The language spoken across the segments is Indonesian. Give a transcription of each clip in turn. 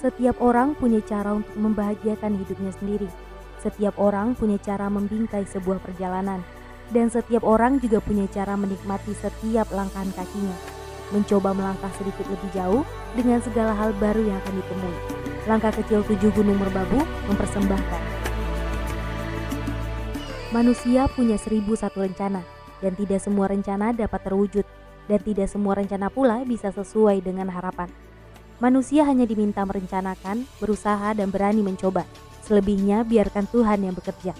Setiap orang punya cara untuk membahagiakan hidupnya sendiri. Setiap orang punya cara membingkai sebuah perjalanan. Dan setiap orang juga punya cara menikmati setiap langkahan kakinya. Mencoba melangkah sedikit lebih jauh dengan segala hal baru yang akan ditemui. Langkah kecil 7 gunung merbabu mempersembahkan. Manusia punya 1001 rencana. Dan tidak semua rencana dapat terwujud. Dan tidak semua rencana pula bisa sesuai dengan harapan. Manusia hanya diminta merencanakan, berusaha dan berani mencoba. Selebihnya biarkan Tuhan yang bekerja.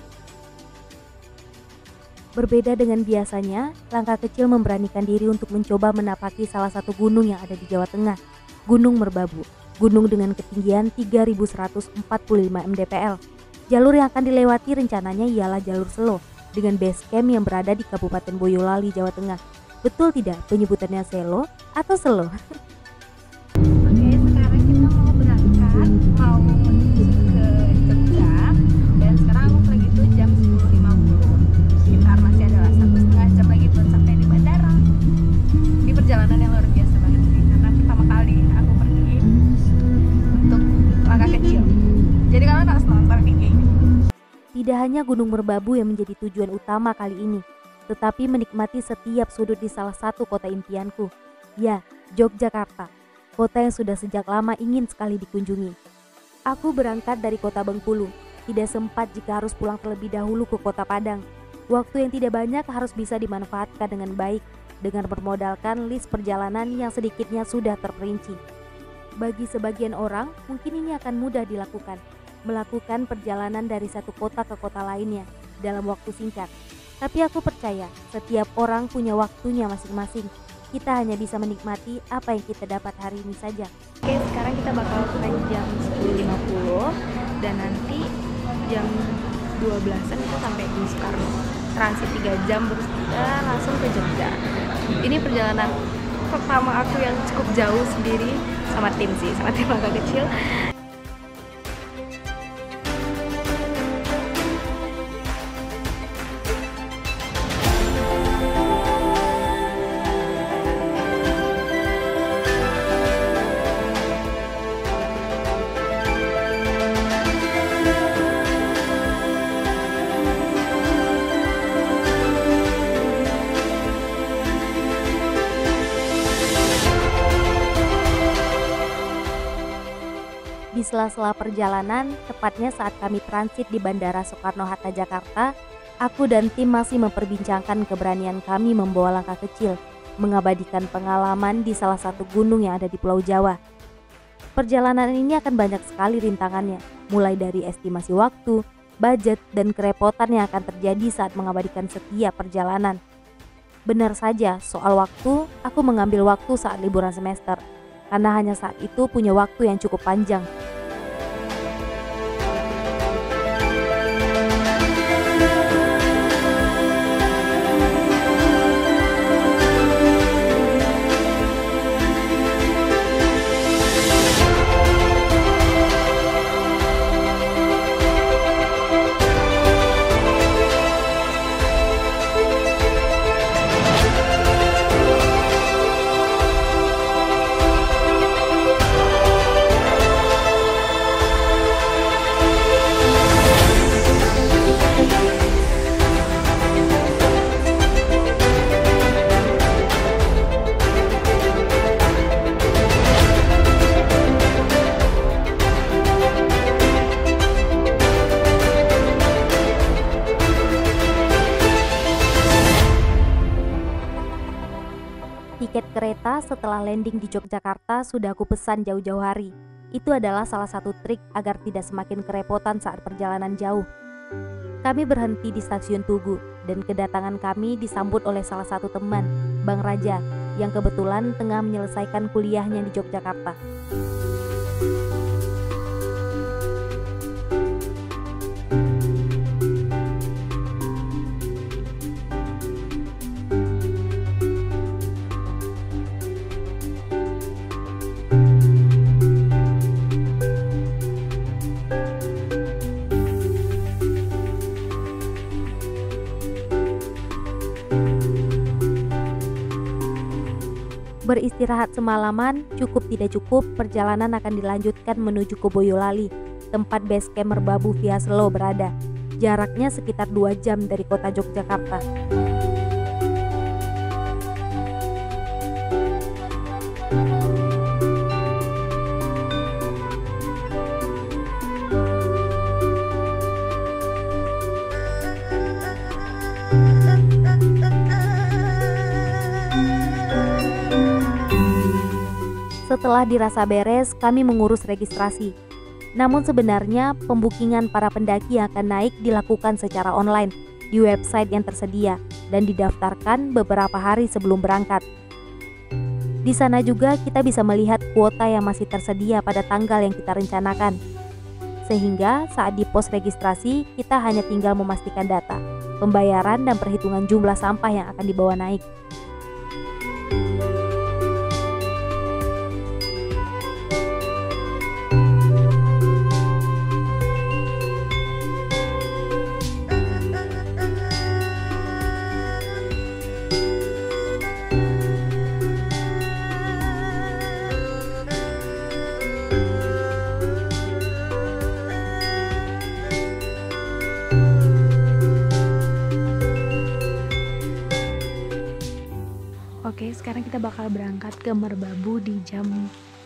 Berbeda dengan biasanya, langkah kecil memberanikan diri untuk mencoba menapaki salah satu gunung yang ada di Jawa Tengah, Gunung Merbabu. Gunung dengan ketinggian 3145 mdpl. Jalur yang akan dilewati rencananya ialah jalur Selo, dengan base camp yang berada di Kabupaten Boyolali, Jawa Tengah. Betul tidak penyebutannya Selo atau Selo? Mau menuju ke Jogja, dan sekarang lagi tuh jam 10.50, sekitar masih ada 1,5 jam lagi buat sampai di bandara. Ini perjalanan yang luar biasa banget sih, karena pertama kali aku pergi untuk langkah kecil. Jadi kalian harus nonton ini. Tidak hanya Gunung Merbabu yang menjadi tujuan utama kali ini, tetapi menikmati setiap sudut di salah satu kota impianku. Ya, Yogyakarta. Kota yang sudah sejak lama ingin sekali dikunjungi. Aku berangkat dari kota Bengkulu, tidak sempat jika harus pulang terlebih dahulu ke kota Padang. Waktu yang tidak banyak harus bisa dimanfaatkan dengan baik, dengan bermodalkan list perjalanan yang sedikitnya sudah terperinci. Bagi sebagian orang, mungkin ini akan mudah dilakukan, melakukan perjalanan dari satu kota ke kota lainnya dalam waktu singkat. Tapi aku percaya, setiap orang punya waktunya masing-masing. Kita hanya bisa menikmati apa yang kita dapat hari ini saja. Oke, sekarang kita bakal ke jam 10.50 dan nanti jam 12-an kita sampai di Soekarno. Transit 3 jam terus kita langsung ke Jogja. Ini perjalanan pertama aku yang cukup jauh sendiri sama tim sih, sama tim langkah kecil. Di sela-sela perjalanan, tepatnya saat kami transit di Bandara Soekarno-Hatta Jakarta, aku dan tim masih memperbincangkan keberanian kami membawa langkah kecil, mengabadikan pengalaman di salah satu gunung yang ada di Pulau Jawa. Perjalanan ini akan banyak sekali rintangannya, mulai dari estimasi waktu, budget, dan kerepotan yang akan terjadi saat mengabadikan setiap perjalanan. Benar saja, soal waktu, aku mengambil waktu saat liburan semester, karena hanya saat itu punya waktu yang cukup panjang. Tiket kereta setelah landing di Yogyakarta sudah aku pesan jauh-jauh hari. Itu adalah salah satu trik agar tidak semakin kerepotan saat perjalanan jauh. Kami berhenti di stasiun Tugu dan kedatangan kami disambut oleh salah satu teman, Bang Raja, yang kebetulan tengah menyelesaikan kuliahnya di Yogyakarta. beristirahat semalaman, cukup tidak cukup, perjalanan akan dilanjutkan menuju ke Boyolali, tempat base camp Merbabu Via Selo berada. Jaraknya sekitar 2 jam dari kota Yogyakarta. Setelah dirasa beres, kami mengurus registrasi. Namun sebenarnya pembukingan para pendaki yang akan naik dilakukan secara online di website yang tersedia dan didaftarkan beberapa hari sebelum berangkat. Di sana juga kita bisa melihat kuota yang masih tersedia pada tanggal yang kita rencanakan. Sehingga saat di pos registrasi, kita hanya tinggal memastikan data, pembayaran dan perhitungan jumlah sampah yang akan dibawa naik. Oke, sekarang kita bakal berangkat ke Merbabu di jam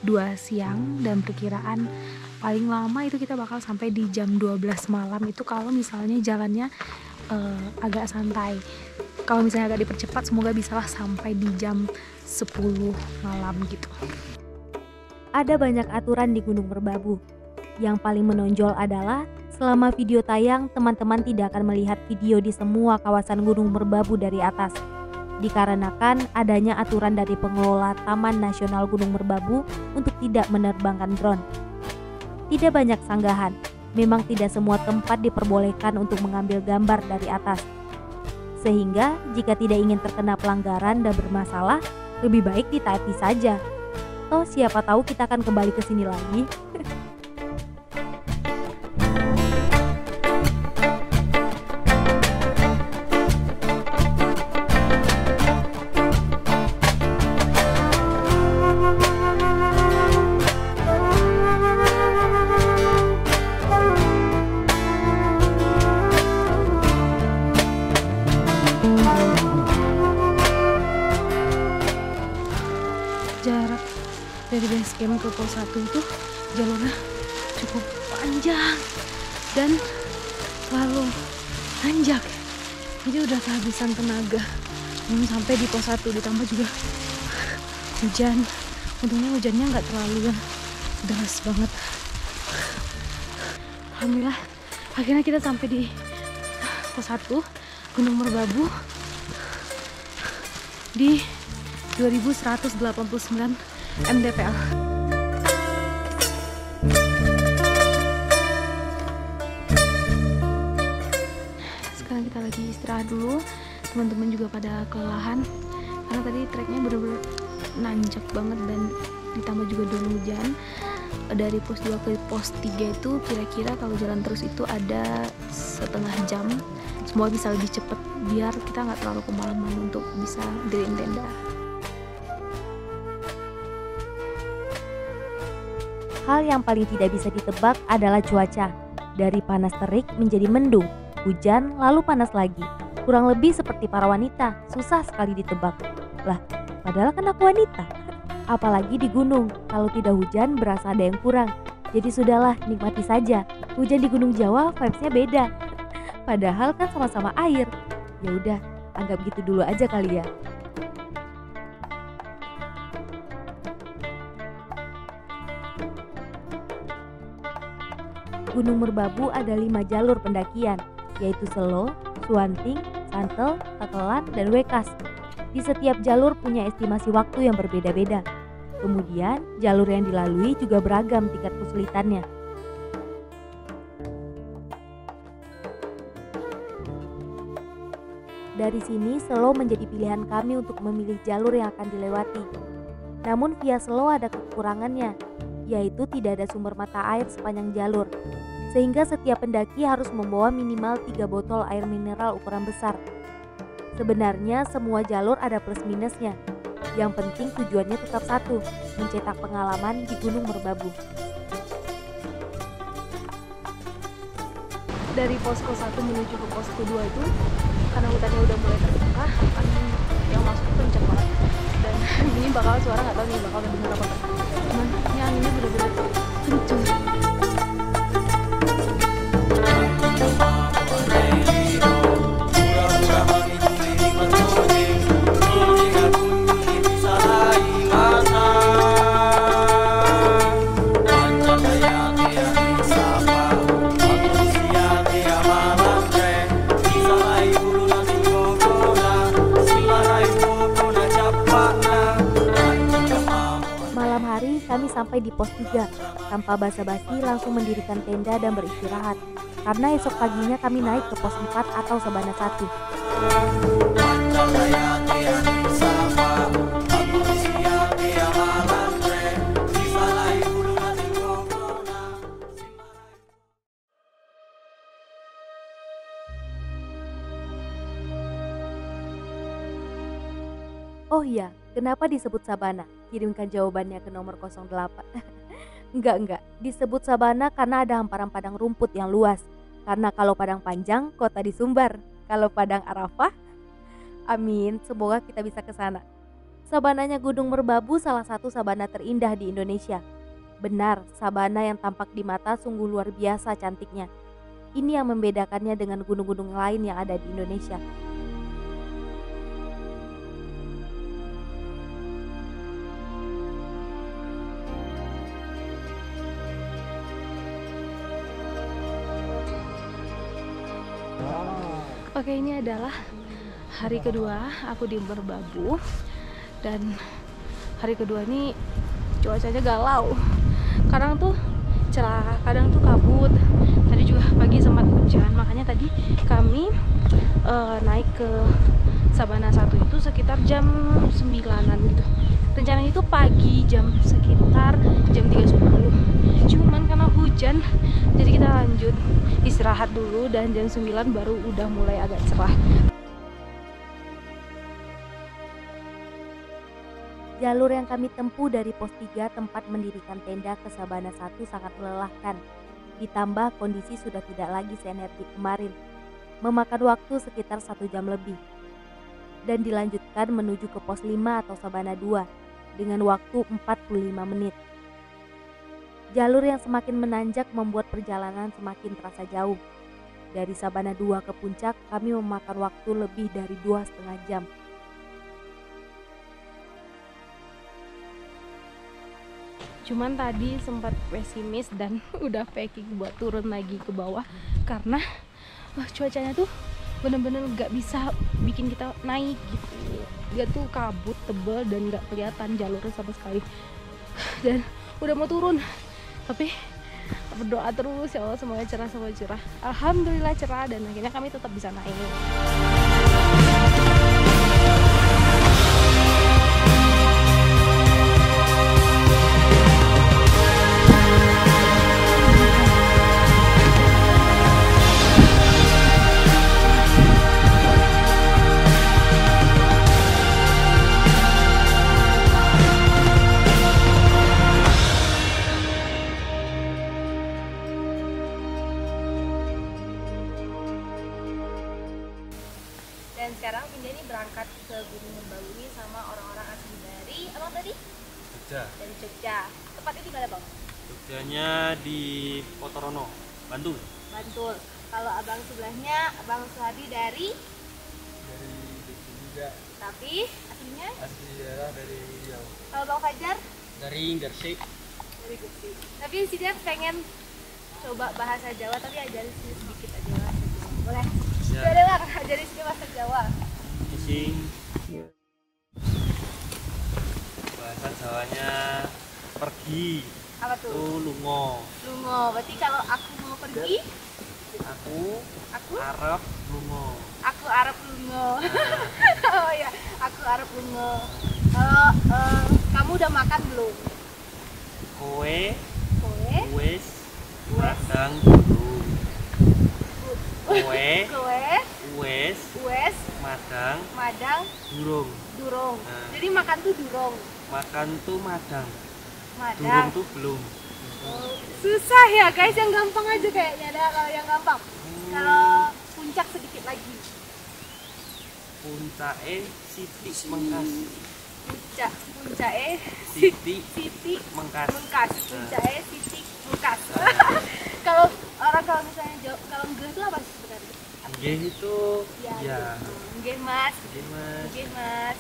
2 siang dan perkiraan paling lama itu kita bakal sampai di jam 12 malam itu kalau misalnya jalannya agak santai. Kalau misalnya agak dipercepat semoga bisalah sampai di jam 10 malam gitu. Ada banyak aturan di Gunung Merbabu. Yang paling menonjol adalah selama video tayang, teman-teman tidak akan melihat video di semua kawasan Gunung Merbabu dari atas. Dikarenakan adanya aturan dari pengelola Taman Nasional Gunung Merbabu untuk tidak menerbangkan drone. Tidak banyak sanggahan, memang tidak semua tempat diperbolehkan untuk mengambil gambar dari atas. Sehingga jika tidak ingin terkena pelanggaran dan bermasalah, lebih baik ditaati saja. Toh siapa tahu kita akan kembali ke sini lagi. Jarak dari base camp ke pos 1 itu jalurnya cukup panjang dan lalu nanjak, jadi udah kehabisan tenaga belum sampai di pos 1, ditambah juga hujan. Untungnya hujannya nggak terlalu deras banget. Alhamdulillah akhirnya kita sampai di pos 1 Gunung Merbabu di 2189 mdpl. Sekarang kita lagi istirahat dulu. Teman-teman juga pada kelelahan karena tadi treknya bener-bener nanjak banget dan ditambah juga dulu hujan. Dari pos 2 ke pos 3 itu kira-kira kalau jalan terus itu ada setengah jam. Semua bisa lebih cepat biar kita nggak terlalu kemalaman untuk bisa diriin tenda. Hal yang paling tidak bisa ditebak adalah cuaca. Dari panas terik menjadi mendung, hujan, lalu panas lagi. Kurang lebih seperti para wanita, susah sekali ditebak. Lah, padahal kan aku wanita. Apalagi di gunung, kalau tidak hujan berasa ada yang kurang. Jadi sudahlah, nikmati saja. Hujan di Gunung Jawa vibes-nya beda. Padahal kan sama-sama air. Ya udah, anggap gitu dulu aja kali ya. Gunung Merbabu ada 5 jalur pendakian, yaitu Selo, Suwanting, Santel, Tetelan, dan Wekas. Di setiap jalur punya estimasi waktu yang berbeda-beda. Kemudian, jalur yang dilalui juga beragam tingkat kesulitannya. Dari sini, Selo menjadi pilihan kami untuk memilih jalur yang akan dilewati. Namun via Selo ada kekurangannya, yaitu tidak ada sumber mata air sepanjang jalur. Sehingga setiap pendaki harus membawa minimal 3 botol air mineral ukuran besar. Sebenarnya semua jalur ada plus minusnya. Yang penting tujuannya tetap satu, mencetak pengalaman di Gunung Merbabu. Dari posko 1 menuju ke posko 2 itu karena hutannya udah mulai terbuka, angin yang masuk kencang banget, dan ini bakal suara nggak tahu nih bakal kedengar apa enggak, cuman ini anginnya bener-bener kenceng. Kami sampai di pos 3, tanpa basa-basi langsung mendirikan tenda dan beristirahat, karena esok paginya kami naik ke pos 4 atau Sabana 1. Oh iya, kenapa disebut Sabana? Kirimkan jawabannya ke nomor 08. Enggak, disebut Sabana karena ada hamparan padang rumput yang luas. Karena kalau padang panjang, kota di Sumbar. Kalau padang Arafah, amin, semoga kita bisa ke sana. Sabananya Gunung Merbabu salah satu sabana terindah di Indonesia. Benar, sabana yang tampak di mata sungguh luar biasa cantiknya. Ini yang membedakannya dengan gunung-gunung lain yang ada di Indonesia. Oke, ini adalah hari kedua aku di Merbabu, dan hari kedua ini cuacanya galau. Kadang tuh cerah, kadang tuh kabut. Tadi juga pagi sempat hujan, makanya tadi kami naik ke Sabana 1 itu sekitar jam 9-an gitu. Rencananya itu pagi sekitar jam 3.10. Cuman karena hujan, jadi kita lanjut istirahat dulu, dan jam 9 baru udah mulai agak cerah. Jalur yang kami tempuh dari pos 3 tempat mendirikan tenda ke Sabana 1 sangat melelahkan. Ditambah kondisi sudah tidak lagi seenergik kemarin, memakan waktu sekitar 1 jam lebih. Dan dilanjutkan menuju ke pos 5 atau Sabana 2 dengan waktu 45 menit. Jalur yang semakin menanjak membuat perjalanan semakin terasa jauh. Dari Sabana 2 ke puncak kami memakan waktu lebih dari 2,5 jam. Cuman tadi sempat pesimis dan udah packing buat turun lagi ke bawah karena cuacanya tuh bener-bener gak bisa bikin kita naik gitu. Dia tuh kabut tebal dan gak kelihatan jalurnya sama sekali. Dan udah mau turun, tapi berdoa terus, ya Allah semoga cerah, semoga cerah. Alhamdulillah cerah, dan akhirnya kami tetap bisa naik. Dan sekarang Pindah ini berangkat ke Gunung Merbabu ini sama orang-orang asli dari abang tadi? Jogja. Dari Jogja. Tepatnya di mana bang? Jogjanya di Potorono, Bantul. Bantul. Kalau abang sebelahnya, abang Suhadi dari Jogja juga. Tapi aslinya? Asli daerah dari Riau. Kalau bang Fajar? Dari Gresik. Dari Gresik. Tapi si dia pengen coba bahasa Jawa, tapi ajarin sedikit aja bahasa Jawa. Boleh? Ya. Boleh bang, ajarin sedikit bahasa Jawa. Ising. Bahasa Jawanya pergi. Apa tuh? Itu lungo. Lungo. Berarti kalau aku mau pergi, Aku Arab lungo. aku Arab lungo. Nah, Oh ya, aku Arab lungo. Kalau kamu udah makan belum? kowe Kowe? wis madang dulu. Kowe Kowe? wis Wes? Madang, Madang, Durung. Durung. Nah. Jadi makan tuh Durung. Makan tuh Madang, Durung Madang. tuh belum. Oh, susah ya guys, yang gampang aja kayaknya dah kalau yang gampang. Kalau puncak sedikit lagi. Puncake Siti Mengkas. Puncak Siti Siti Mengkas. Mengkas. Puncak Siti Mengkas. Kalau misalnya jawab kalau enggak itu apa sih sebenarnya? Nggih itu ya. Nggih Mas. Nggih, Mas. Nggih Mas.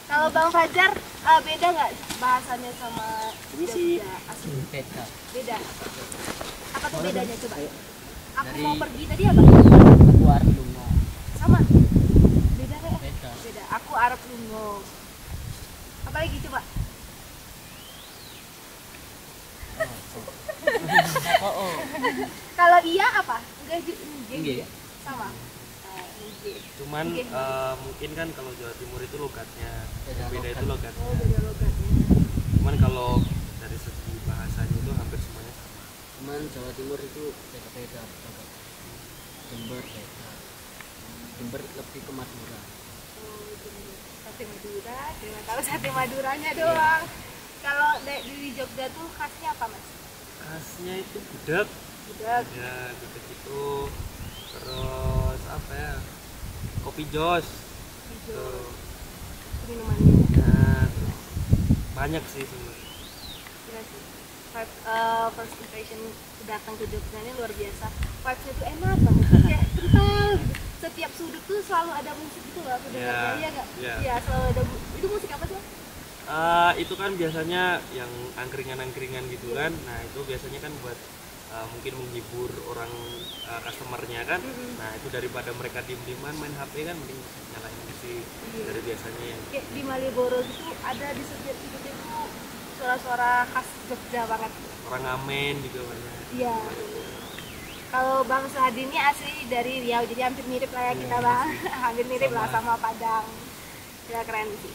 Kalau Bang Fajar beda nggak bahasanya sama Ini sih Jogja asli? beda. Beda. Apa tuh bedanya coba? Aku Dari- mau pergi tadi apa? Aku Arab Lungo. Sama. Beda nggak ya? Beda. Beda. Aku Arab Lungo. Apa lagi coba? Oh. Kalau iya apa? Enggak Nggih. sama. Nggih. Cuman Nggih. mungkin kan kalau Jawa Timur itu logatnya Beda beda logat. itu logatnya. Oh, beda logatnya. Cuman kalau dari segi bahasanya itu hampir semuanya sama. Cuman Jawa Timur itu beda-beda. Logat. Jember beda. Jember lebih ke Madura. Oh, bener. Sate Madura, terima tahu sate Maduranya doang. Kalau di Jogja tuh khasnya apa Mas? Khasnya itu gudeg, Gudeg. ya gudeg itu. Terus apa ya? Kopi jos. Hijau. Tuh. Minumannya. Nah, terus banyak sih sebenarnya. Gila sih. First impression datang ke Jogja ini luar biasa. Vibes-nya tuh enak banget. Kayak kental gitu. Setiap sudut tuh selalu ada musik gitu loh. Aku dengarnya, iya nggak? Iya. Iya, selalu ada. Itu musik apa sih? Mas? Itu kan biasanya yang angkringan-angkringan gitu kan. Nah, itu biasanya kan buat mungkin menghibur orang customernya kan. Nah, itu daripada mereka diem-dieman main HP kan mending nyalain musik Iya. dari biasanya yang Kayak di Malioboro gitu ada di setiap sudut itu suara-suara khas Jogja banget. orang ngamen juga banyak. Iya. Kalau Bang Suhadi ini asli dari Riau, jadi hampir mirip lah ya kita Bang. Hampir mirip lah sama Padang. Ya keren sih.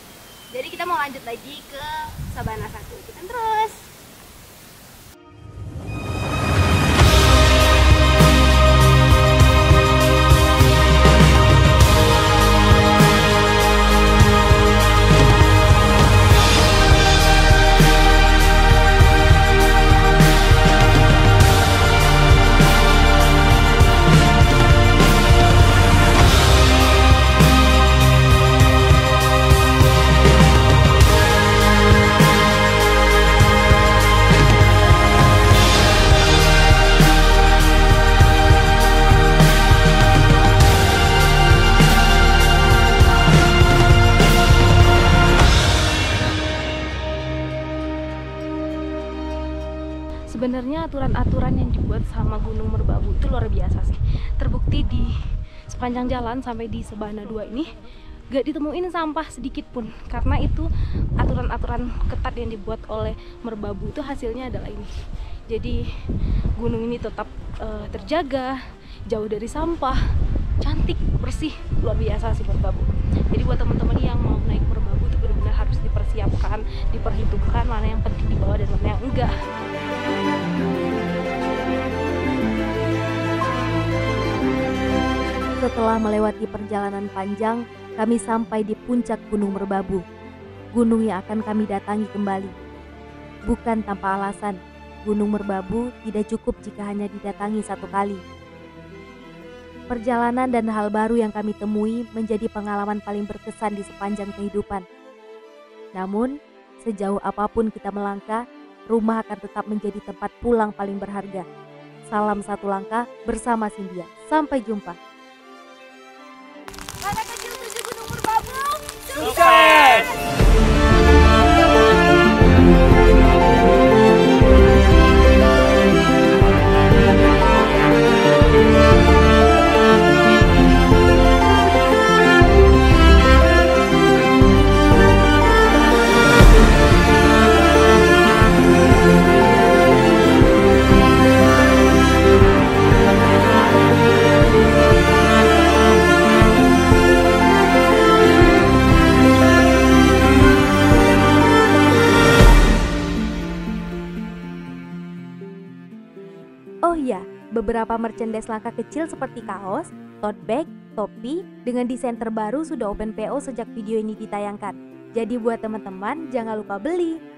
Jadi kita mau lanjut lagi ke Sabana 1. Kita terus. Sebenarnya aturan-aturan yang dibuat sama Gunung Merbabu itu luar biasa sih. Terbukti di sepanjang jalan sampai di Sabana 2 ini gak ditemuin sampah sedikit pun, karena itu aturan-aturan ketat yang dibuat oleh Merbabu itu hasilnya adalah ini. Jadi gunung ini tetap terjaga, jauh dari sampah, cantik, bersih, luar biasa sih Merbabu. Jadi buat teman-teman yang mau naik Merbabu itu benar-benar harus dipersiapkan, diperhitungkan mana yang penting dibawa dan mana yang enggak. Setelah melewati perjalanan panjang, kami sampai di puncak Gunung Merbabu, gunung yang akan kami datangi kembali. Bukan tanpa alasan, Gunung Merbabu tidak cukup jika hanya didatangi satu kali. Perjalanan dan hal baru yang kami temui menjadi pengalaman paling berkesan di sepanjang kehidupan. Namun, sejauh apapun kita melangkah, rumah akan tetap menjadi tempat pulang paling berharga. Salam satu langkah bersama Cynthia. Sampai jumpa. Anak kecil tujuh Gunung Merbabu, Sukses! Oh iya, beberapa merchandise langka kecil seperti kaos, tote bag, topi dengan desain terbaru sudah open PO sejak video ini ditayangkan. Jadi buat teman-teman jangan lupa beli.